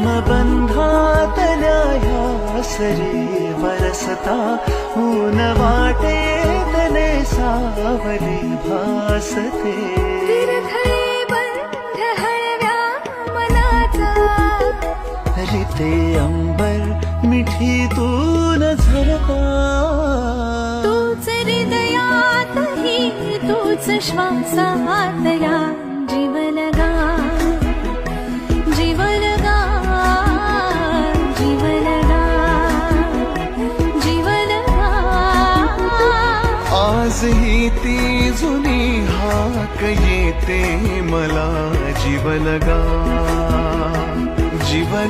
प्रेमबंधातल्या ह्या सरी बरसता ऊन वाटेतले सावली भासते विरघळे बंध हळव्या मनाचा रिते अंबर मिठीतून झरता तूच हृदयातही तूच श्वासात या जीवलगा जीवलगा जीवलगा जीवलगा आजही ती जुनी हाक येते मला जीवलगा जीवन